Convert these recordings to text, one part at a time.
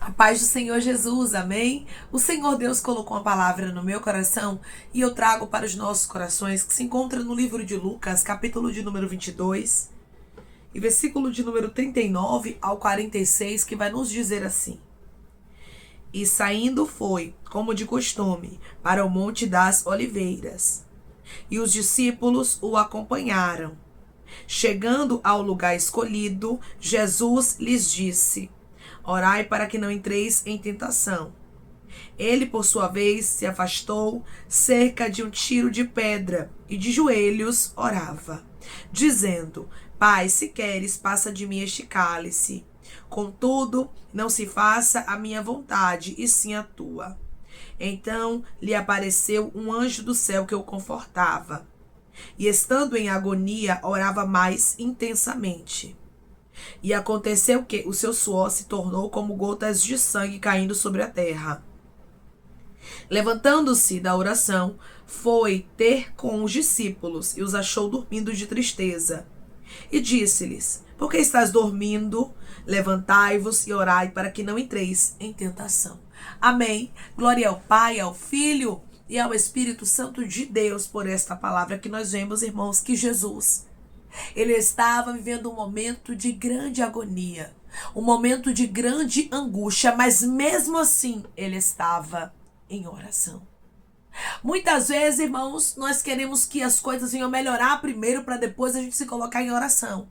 A paz do Senhor Jesus, amém? O Senhor Deus colocou uma palavra no meu coração e eu trago para os nossos corações, que se encontra no livro de Lucas, capítulo de número 22, e versículo de número 39 ao 46, que vai nos dizer assim: E saindo foi, como de costume, para o Monte das Oliveiras, e os discípulos o acompanharam. Chegando ao lugar escolhido, Jesus lhes disse: Orai para que não entreis em tentação. Ele, por sua vez, se afastou cerca de um tiro de pedra e de joelhos orava, dizendo: Pai, se queres, passa de mim este cálice. Contudo, não se faça a minha vontade, e sim a tua. Então lhe apareceu um anjo do céu que o confortava, e estando em agonia, orava mais intensamente. E aconteceu que o seu suor se tornou como gotas de sangue caindo sobre a terra. Levantando-se da oração, foi ter com os discípulos e os achou dormindo de tristeza. E disse-lhes: Por que estás dormindo? Levantai-vos e orai para que não entreis em tentação. Amém. Glória ao Pai, ao Filho e ao Espírito Santo de Deus por esta palavra que nós vemos, irmãos, que Jesus, ele estava vivendo um momento de grande agonia, um momento de grande angústia, mas mesmo assim ele estava em oração. Muitas vezes, irmãos, nós queremos que as coisas venham melhorar primeiro para depois a gente se colocar em oração.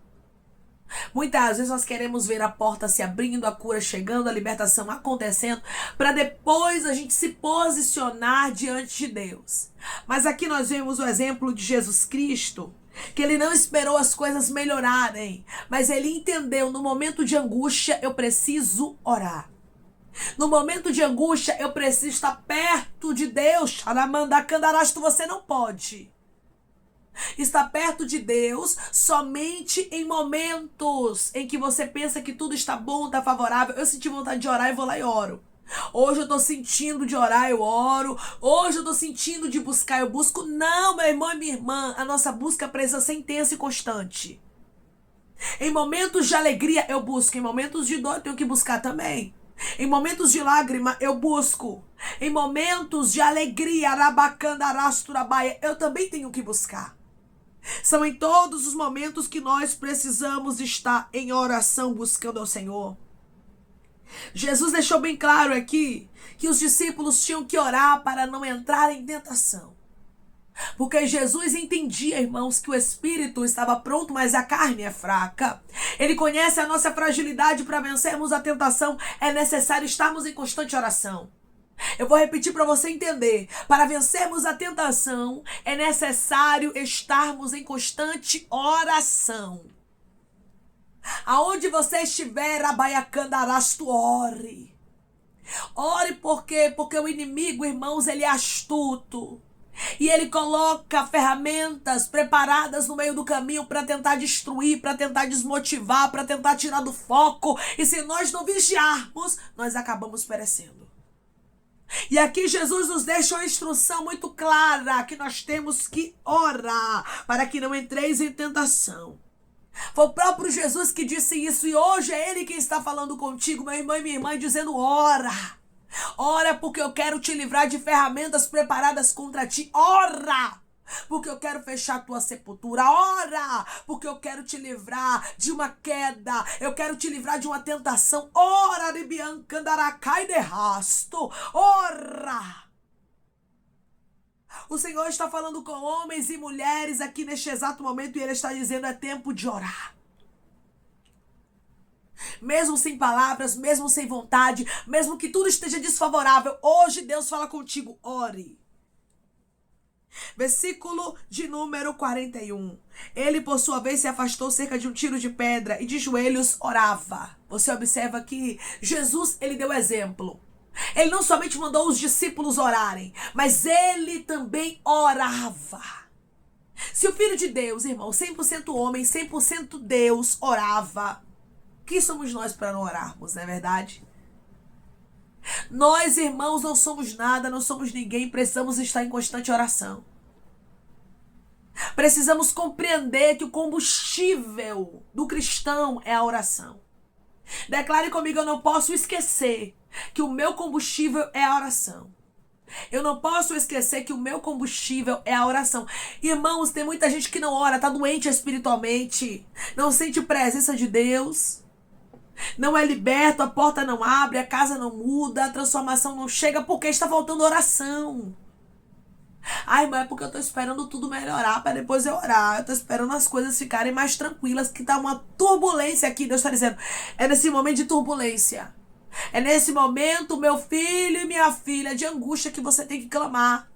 Muitas vezes nós queremos ver a porta se abrindo, a cura chegando, a libertação acontecendo, para depois a gente se posicionar diante de Deus. Mas aqui nós vemos o exemplo de Jesus Cristo, que ele não esperou as coisas melhorarem, mas ele entendeu: no momento de angústia eu preciso orar. No momento de angústia eu preciso estar perto de Deus. Você não pode estar perto de Deus somente em momentos em que você pensa que tudo está bom, está favorável. Eu senti vontade de orar e vou lá e oro. Hoje eu tô sentindo de orar, eu oro. Hoje eu tô sentindo de buscar, eu busco. Não, meu irmão e minha irmã, a nossa busca precisa ser intensa e constante. Em momentos de alegria eu busco, em momentos de dor eu tenho que buscar também. Em momentos de lágrima eu busco. Em momentos de alegria, eu também tenho que buscar. São em todos os momentos que nós precisamos estar em oração buscando ao Senhor. Jesus deixou bem claro aqui que os discípulos tinham que orar para não entrar em tentação. Porque Jesus entendia, irmãos, que o espírito estava pronto, mas a carne é fraca. Ele conhece a nossa fragilidade. Para vencermos a tentação é necessário estarmos em constante oração. Eu vou repetir para você entender. Para vencermos a tentação é necessário estarmos em constante oração. Aonde você estiver, abaiacandarasto, ore. Ore por quê? Porque o inimigo, irmãos, ele é astuto. E ele coloca ferramentas preparadas no meio do caminho para tentar destruir, para tentar desmotivar, para tentar tirar do foco. E se nós não vigiarmos, nós acabamos perecendo. E aqui Jesus nos deixa uma instrução muito clara, que nós temos que orar para que não entreis em tentação. Foi o próprio Jesus que disse isso, e hoje é Ele quem está falando contigo, meu irmão e minha irmã, dizendo: ora. Ora, porque eu quero te livrar de ferramentas preparadas contra ti. Ora, porque eu quero fechar tua sepultura. Ora, porque eu quero te livrar de uma queda. Eu quero te livrar de uma tentação. Ora, ribiancandaracai de rasto. Ora. O Senhor está falando com homens e mulheres aqui neste exato momento, e Ele está dizendo: é tempo de orar. Mesmo sem palavras, mesmo sem vontade, mesmo que tudo esteja desfavorável, hoje Deus fala contigo: ore. Versículo de número 41. Ele, por sua vez, se afastou cerca de um tiro de pedra e de joelhos orava. Você observa que Jesus, ele deu exemplo. Ele não somente mandou os discípulos orarem, mas ele também orava. Se o Filho de Deus, irmão, 100% homem, 100% Deus, orava, quem somos nós para não orarmos, não é verdade? Nós, irmãos, não somos nada, não somos ninguém, precisamos estar em constante oração. Precisamos compreender que o combustível do cristão é a oração. Declare comigo: eu não posso esquecer que o meu combustível é a oração. Eu não posso esquecer que o meu combustível é a oração. Irmãos, tem muita gente que não ora, tá doente espiritualmente, não sente presença de Deus, não é liberto, a porta não abre, a casa não muda, a transformação não chega porque está faltando oração. Ai, irmã, é porque eu tô esperando tudo melhorar para depois eu orar. Eu tô esperando as coisas ficarem mais tranquilas, que tá uma turbulência aqui. Deus está dizendo, é nesse momento de turbulência. É nesse momento, meu filho e minha filha, de angústia que você tem que clamar.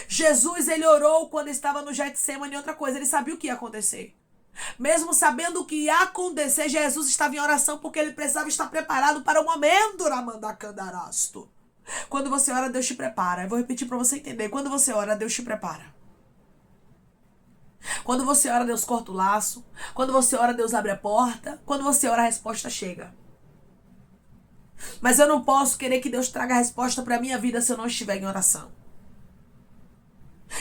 Jesus, ele orou quando estava no Getsemane, outra coisa, ele sabia o que ia acontecer. Mesmo sabendo o que ia acontecer, Jesus estava em oração porque ele precisava estar preparado para o momento, Ramandacandarasto. Quando você ora, Deus te prepara. Eu vou repetir para você entender. Quando você ora, Deus te prepara. Quando você ora, Deus corta o laço. Quando você ora, Deus abre a porta. Quando você ora, a resposta chega. Mas eu não posso querer que Deus traga a resposta para a minha vida se eu não estiver em oração.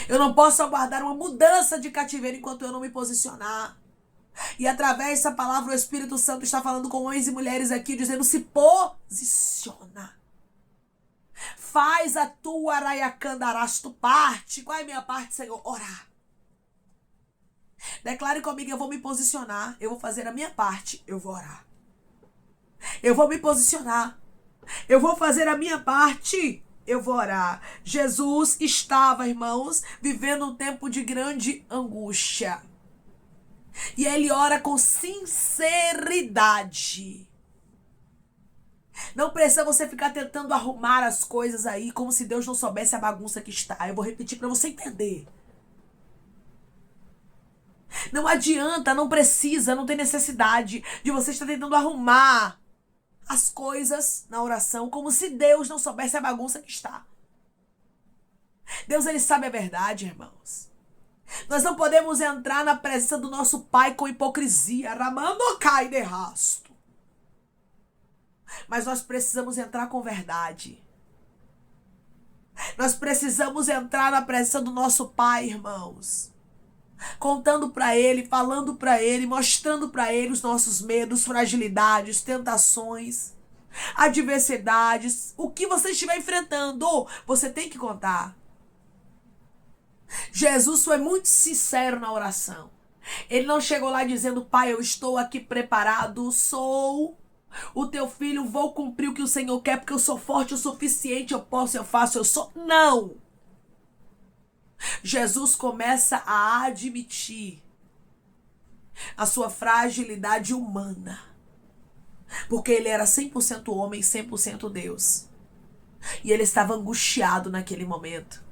Eu não posso aguardar uma mudança de cativeiro enquanto eu não me posicionar. E através dessa palavra, o Espírito Santo está falando com homens e mulheres aqui, dizendo: se posiciona. Faz a tua araiacandarasto parte. Qual é a minha parte, Senhor? Orar. Declare comigo: eu vou me posicionar. Eu vou fazer a minha parte. Eu vou orar. Eu vou me posicionar. Eu vou fazer a minha parte. Eu vou orar. Jesus estava, irmãos, vivendo um tempo de grande angústia. E ele ora com sinceridade. Não precisa você ficar tentando arrumar as coisas aí como se Deus não soubesse a bagunça que está. Eu vou repetir para você entender. Não adianta, não precisa, não tem necessidade de você estar tentando arrumar as coisas na oração como se Deus não soubesse a bagunça que está. Deus, ele sabe a verdade, irmãos. Nós não podemos entrar na presença do nosso Pai com hipocrisia. Ramando cai de rasto. Mas nós precisamos entrar com verdade. Nós precisamos entrar na presença do nosso Pai, irmãos. Contando para Ele, falando para Ele, mostrando para Ele os nossos medos, fragilidades, tentações, adversidades. O que você estiver enfrentando, você tem que contar. Jesus foi muito sincero na oração. Ele não chegou lá dizendo: Pai, eu estou aqui preparado, sou o teu filho, vou cumprir o que o Senhor quer, porque eu sou forte o suficiente, eu posso, eu faço, eu sou. Não! Jesus começa a admitir a sua fragilidade humana. Porque ele era 100% homem, 100% Deus. E ele estava angustiado naquele momento.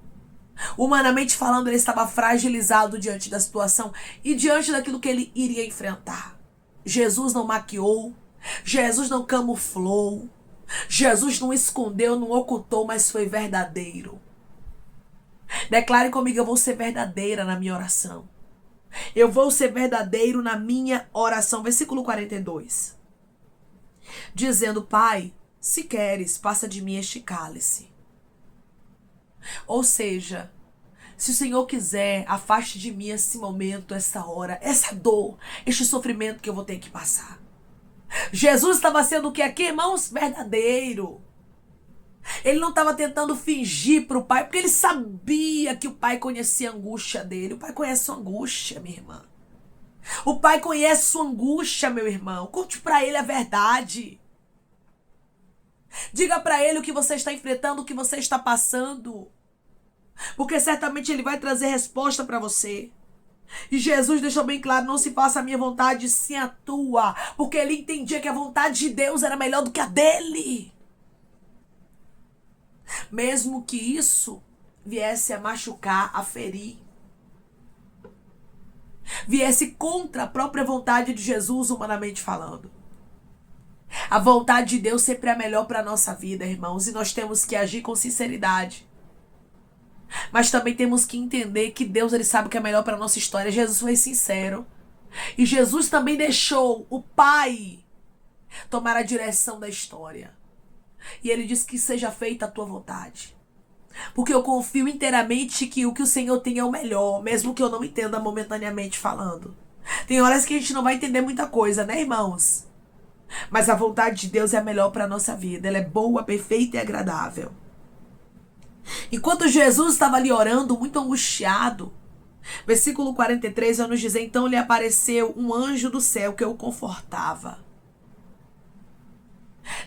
Humanamente falando, ele estava fragilizado diante da situação e diante daquilo que ele iria enfrentar. Jesus não maquiou, Jesus não camuflou, Jesus não escondeu, não ocultou, mas foi verdadeiro. Declare comigo: eu vou ser verdadeira na minha oração. Eu vou ser verdadeiro na minha oração. Versículo 42. Dizendo: Pai, se queres, passa de mim este cálice. Ou seja, se o Senhor quiser, afaste de mim esse momento, essa hora, essa dor, este sofrimento que eu vou ter que passar. Jesus estava sendo o que aqui, irmãos? Verdadeiro. Ele não estava tentando fingir para o Pai, porque ele sabia que o Pai conhecia a angústia dele. O Pai conhece sua angústia, minha irmã. O Pai conhece sua angústia, meu irmão. Conte para ele a verdade. Diga para ele o que você está enfrentando, o que você está passando. Porque certamente ele vai trazer resposta para você. E Jesus deixou bem claro: não se faça a minha vontade, sim a tua. Porque ele entendia que a vontade de Deus era melhor do que a dele. Mesmo que isso viesse a machucar, a ferir. Viesse contra a própria vontade de Jesus, humanamente falando. A vontade de Deus sempre é a melhor para a nossa vida, irmãos. E nós temos que agir com sinceridade. Mas também temos que entender que Deus, ele sabe o que é melhor para a nossa história. Jesus foi sincero. E Jesus também deixou o Pai tomar a direção da história. E ele disse: que seja feita a tua vontade. Porque eu confio inteiramente que o Senhor tem é o melhor, mesmo que eu não entenda momentaneamente falando. Tem horas que a gente não vai entender muita coisa, né, irmãos? Mas a vontade de Deus é a melhor para a nossa vida. Ela é boa, perfeita e agradável. Enquanto Jesus estava ali orando, muito angustiado, versículo 43 vai nos dizer: então lhe apareceu um anjo do céu que o confortava.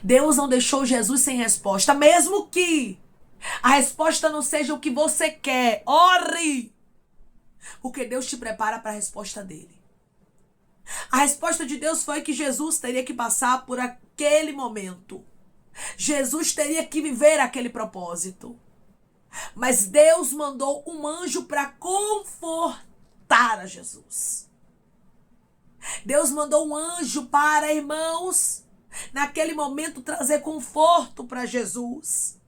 Deus não deixou Jesus sem resposta, mesmo que a resposta não seja o que você quer. Ore! Porque Deus te prepara para a resposta dele. A resposta de Deus foi que Jesus teria que passar por aquele momento. Jesus teria que viver aquele propósito. Mas Deus mandou um anjo para confortar a Jesus. Deus mandou um anjo para, irmãos, naquele momento trazer conforto para Jesus.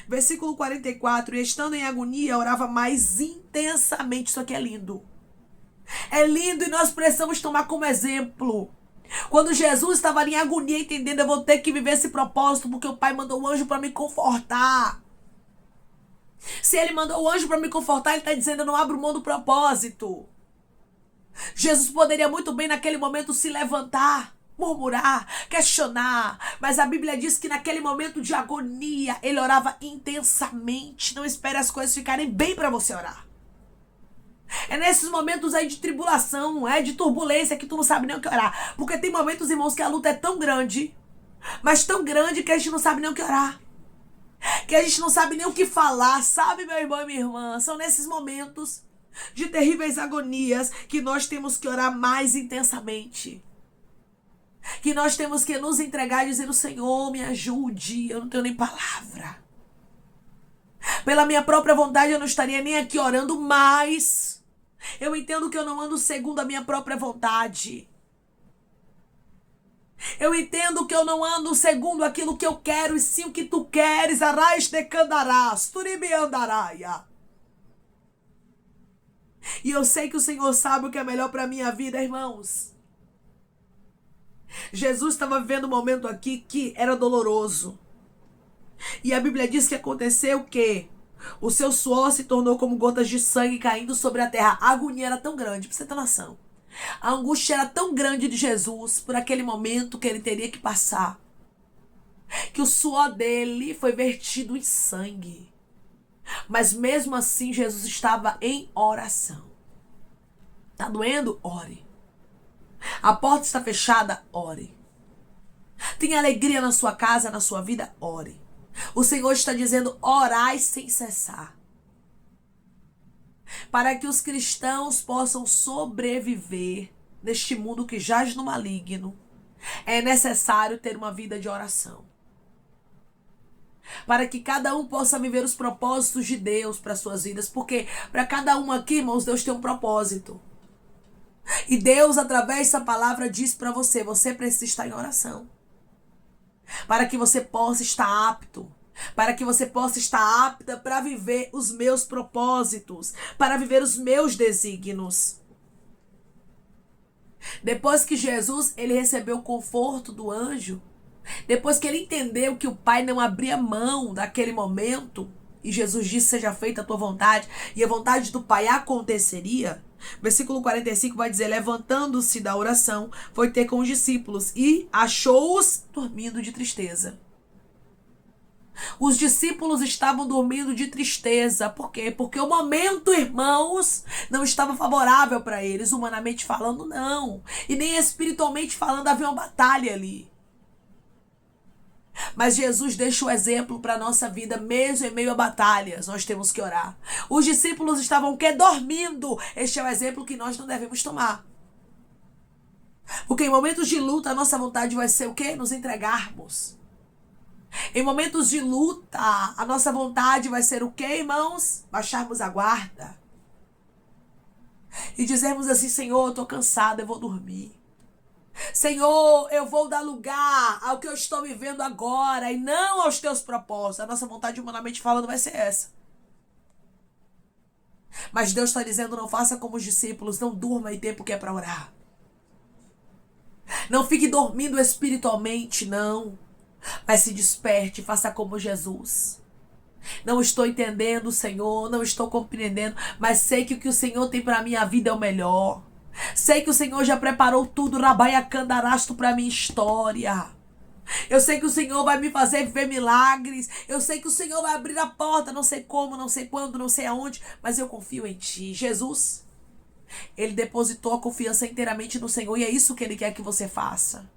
Versículo 44, e estando em agonia, orava mais intensamente. Isso aqui é lindo. É lindo e nós precisamos tomar como exemplo. Quando Jesus estava ali em agonia, entendendo, eu vou ter que viver esse propósito, porque o Pai mandou um anjo para me confortar. Se ele mandou o anjo para me confortar, ele está dizendo: eu não abro mão do propósito. Jesus poderia muito bem naquele momento se levantar, murmurar, questionar, mas a Bíblia diz que naquele momento de agonia, ele orava intensamente. Não espere as coisas ficarem bem para você orar. É nesses momentos aí de tribulação, de turbulência, que tu não sabe nem o que orar. Porque tem momentos, irmãos, que a luta é tão grande, mas tão grande que a gente não sabe nem o que orar. Que a gente não sabe nem o que falar, sabe, meu irmão e minha irmã? São nesses momentos de terríveis agonias que nós temos que orar mais intensamente. Que nós temos que nos entregar dizendo: Senhor, me ajude, eu não tenho nem palavra. Pela minha própria vontade eu não estaria nem aqui orando, mas eu entendo que eu não ando segundo a minha própria vontade. Eu entendo que eu não ando segundo aquilo que eu quero, e sim o que tu queres. Arás de candarás, turibi andaraia. E eu sei que o Senhor sabe o que é melhor para a minha vida, irmãos. Jesus estava vivendo um momento aqui que era doloroso. E a Bíblia diz que aconteceu que o seu suor se tornou como gotas de sangue caindo sobre a terra. A agonia era tão grande, pra você ter noção. A angústia era tão grande de Jesus por aquele momento que ele teria que passar, que o suor dele foi vertido em sangue. Mas mesmo assim, Jesus estava em oração. Tá doendo? Ore. A porta está fechada? Ore. Tem alegria na sua casa, na sua vida? Ore. O Senhor está dizendo: orai sem cessar. Para que os cristãos possam sobreviver neste mundo que jaz no maligno, é necessário ter uma vida de oração. Para que cada um possa viver os propósitos de Deus para suas vidas. Porque para cada um aqui, irmãos, Deus tem um propósito. E Deus, através dessa palavra, diz para você: você precisa estar em oração. Para que você possa estar apto. Para que você possa estar apta para viver os meus propósitos. Para viver os meus desígnios. Depois que Jesus, ele recebeu o conforto do anjo, depois que ele entendeu que o Pai não abria mão daquele momento, e Jesus disse: seja feita a tua vontade, e a vontade do Pai aconteceria. Versículo 45 vai dizer: levantando-se da oração, foi ter com os discípulos e achou-os dormindo de tristeza. Os discípulos estavam dormindo de tristeza. Por quê? Porque o momento, irmãos, não estava favorável para eles. Humanamente falando, não. E nem espiritualmente falando, havia uma batalha ali. Mas Jesus deixa o exemplo para a nossa vida, mesmo em meio a batalhas. Nós temos que orar. Os discípulos estavam o quê? Dormindo. Este é o exemplo que nós não devemos tomar. Porque em momentos de luta, a nossa vontade vai ser o quê? Nos entregarmos. Em momentos de luta, a nossa vontade vai ser o quê, irmãos? Baixarmos a guarda. E dizermos assim: Senhor, eu estou cansada, eu vou dormir. Senhor, eu vou dar lugar ao que eu estou vivendo agora e não aos teus propósitos. A nossa vontade, humanamente falando, vai ser essa. Mas Deus está dizendo: não faça como os discípulos, não durma em tempo que é para orar. Não fique dormindo espiritualmente, não. Mas se desperte, faça como Jesus. Não estou entendendo, Senhor, não estou compreendendo, mas sei que o que o Senhor tem para a minha vida é o melhor. Sei que o Senhor já preparou tudo, Rabaia Candarasto, para minha história. Eu sei que o Senhor vai me fazer ver milagres. Eu sei que o Senhor vai abrir a porta. Não sei como, não sei quando, não sei aonde. Mas eu confio em Ti. Jesus, Ele depositou a confiança inteiramente no Senhor. E é isso que Ele quer que você faça.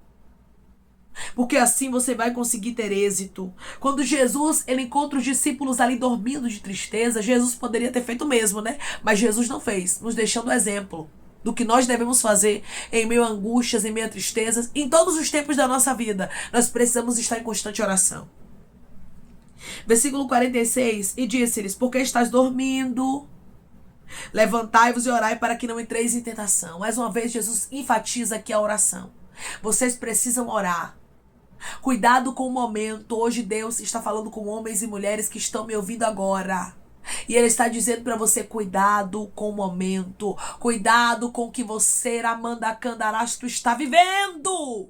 Porque assim você vai conseguir ter êxito. Quando Jesus, Ele encontra os discípulos ali dormindo de tristeza, Jesus poderia ter feito o mesmo, né? Mas Jesus não fez, nos deixando exemplo do que nós devemos fazer em meio a angústias, em meio a tristezas, em todos os tempos da nossa vida. Nós precisamos estar em constante oração. Versículo 46, e disse-lhes, porque estás dormindo? Levantai-vos e orai para que não entreis em tentação. Mais uma vez, Jesus enfatiza aqui a oração. Vocês precisam orar. Cuidado com o momento. Hoje Deus está falando com homens e mulheres que estão me ouvindo agora. E Ele está dizendo para você, cuidado com o momento. Cuidado com o que você, Amanda Candarastro, está vivendo.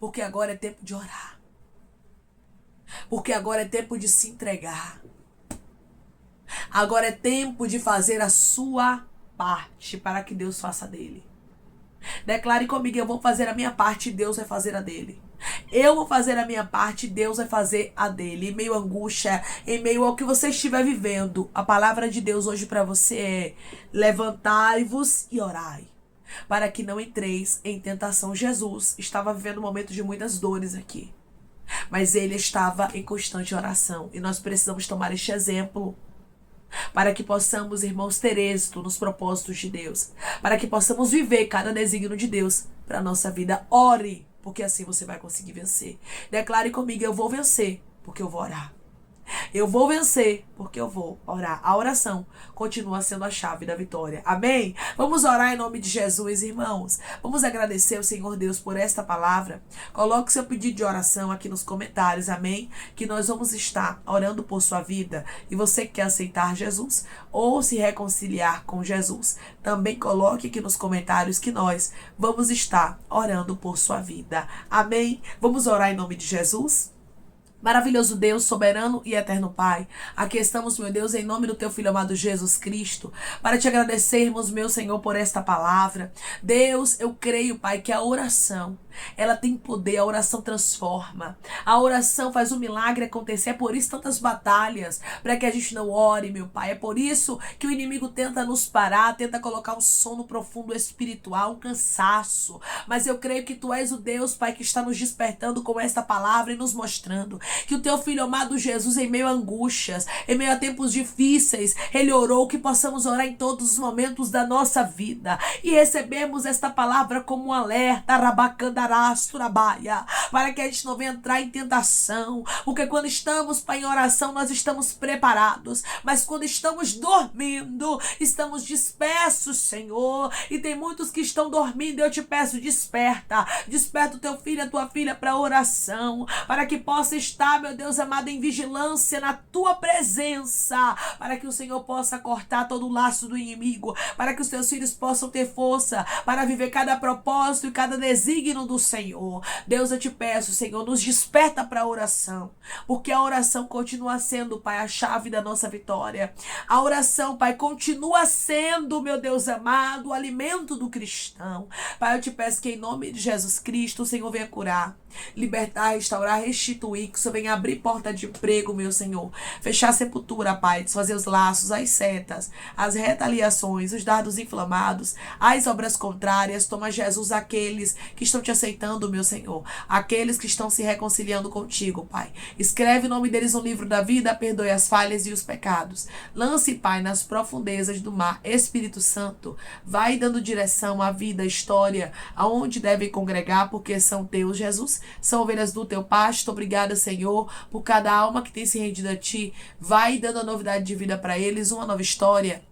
Porque agora é tempo de orar. Porque agora é tempo de se entregar. Agora é tempo de fazer a sua parte para que Deus faça dele. Declare comigo, eu vou fazer a minha parte e Deus vai fazer a dele. Eu vou fazer a minha parte e Deus vai fazer a dele. Em meio à angústia, em meio ao que você estiver vivendo, a palavra de Deus hoje para você é: levantai-vos e orai, para que não entreis em tentação. Jesus estava vivendo um momento de muitas dores aqui, mas ele estava em constante oração. E nós precisamos tomar este exemplo, para que possamos, irmãos, ter êxito nos propósitos de Deus, para que possamos viver cada desígnio de Deus para a nossa vida. Ore, porque assim você vai conseguir vencer. Declare comigo, eu vou vencer, porque eu vou orar. Eu vou vencer, porque eu vou orar. A oração continua sendo a chave da vitória. Amém? Vamos orar em nome de Jesus, irmãos. Vamos agradecer ao Senhor Deus por esta palavra. Coloque seu pedido de oração aqui nos comentários, amém? Que nós vamos estar orando por sua vida. E você que quer aceitar Jesus ou se reconciliar com Jesus, também coloque aqui nos comentários que nós vamos estar orando por sua vida. Amém? Vamos orar em nome de Jesus? Maravilhoso Deus, soberano e eterno Pai, aqui estamos, meu Deus, em nome do Teu Filho amado Jesus Cristo, para Te agradecermos, meu Senhor, por esta palavra. Deus, eu creio, Pai, que a oração, ela tem poder, a oração transforma, a oração faz um milagre acontecer. É por isso tantas batalhas, para que a gente não ore, meu Pai. É por isso que o inimigo tenta nos parar, tenta colocar um sono profundo espiritual, um cansaço. Mas eu creio que Tu és o Deus, Pai, que está nos despertando com esta palavra e nos mostrando que o Teu Filho amado Jesus, em meio a angústias, em meio a tempos difíceis, Ele orou, que possamos orar em todos os momentos da nossa vida e recebemos esta palavra como um alerta, para que a gente não venha entrar em tentação, porque quando estamos, Pai, em oração, nós estamos preparados, mas quando estamos dormindo, estamos dispersos, Senhor, e tem muitos que estão dormindo. Eu te peço, desperta o Teu filho, a Tua filha para oração, para que possa estar, meu Deus amado, em vigilância na Tua presença, para que o Senhor possa cortar todo o laço do inimigo, para que os Teus filhos possam ter força para viver cada propósito e cada desígnio do Senhor. Deus, eu te peço, Senhor, nos desperta para a oração, porque a oração continua sendo, Pai, a chave da nossa vitória. A oração, Pai, continua sendo, meu Deus amado, o alimento do cristão. Pai, eu te peço que em nome de Jesus Cristo, o Senhor venha curar, libertar, restaurar, restituir, que o Senhor venha abrir porta de emprego, meu Senhor, fechar a sepultura, Pai, desfazer os laços, as setas, as retaliações, os dardos inflamados, as obras contrárias. Toma, Jesus, aqueles que estão te aceitando, meu Senhor, aqueles que estão se reconciliando contigo, Pai. Escreve o nome deles no livro da vida, perdoe as falhas e os pecados. Lance, Pai, nas profundezas do mar. Espírito Santo, vai dando direção à vida, à história, aonde devem congregar, porque são teus, Jesus, são ovelhas do teu pasto. Obrigada, Senhor, por cada alma que tem se rendido a Ti. Vai dando a novidade de vida para eles, uma nova história.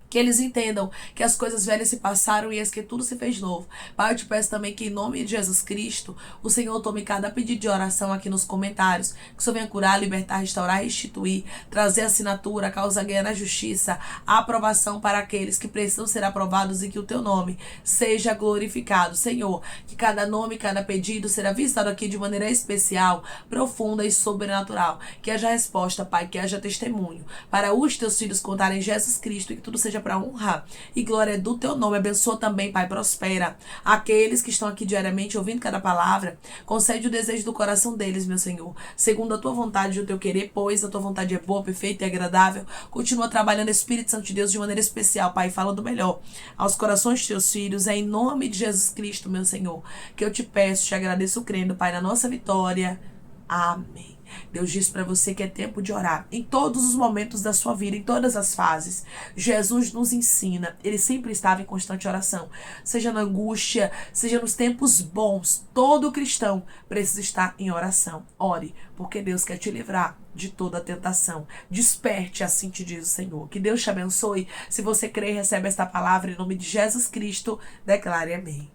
Que eles entendam que as coisas velhas se passaram e eis que tudo se fez novo. Pai, eu te peço também que em nome de Jesus Cristo, o Senhor tome cada pedido de oração aqui nos comentários. Que o Senhor venha curar, libertar, restaurar, restituir, trazer assinatura, causa ganha na justiça, a aprovação para aqueles que precisam ser aprovados e que o Teu nome seja glorificado. Senhor, que cada nome, cada pedido será visitado aqui de maneira especial, profunda e sobrenatural. Que haja resposta, Pai, que haja testemunho para os Teus filhos contarem Jesus Cristo e que tudo seja para honra e glória do teu nome. Abençoa também, Pai, prospera aqueles que estão aqui diariamente ouvindo cada palavra. Concede o desejo do coração deles, meu Senhor, segundo a tua vontade e o teu querer, pois a tua vontade é boa, perfeita e agradável. Continua trabalhando, Espírito Santo de Deus, de maneira especial, Pai, fala do melhor aos corações de teus filhos. É em nome de Jesus Cristo, meu Senhor, que eu te peço, te agradeço crendo, Pai, na nossa vitória. Amém. Deus diz para você que é tempo de orar em todos os momentos da sua vida, em todas as fases. Jesus nos ensina, ele sempre estava em constante oração, seja na angústia, seja nos tempos bons. Todo cristão precisa estar em oração. Ore, porque Deus quer te livrar de toda a tentação. Desperte, assim te diz o Senhor. Que Deus te abençoe. Se você crê e recebe esta palavra em nome de Jesus Cristo, declare amém.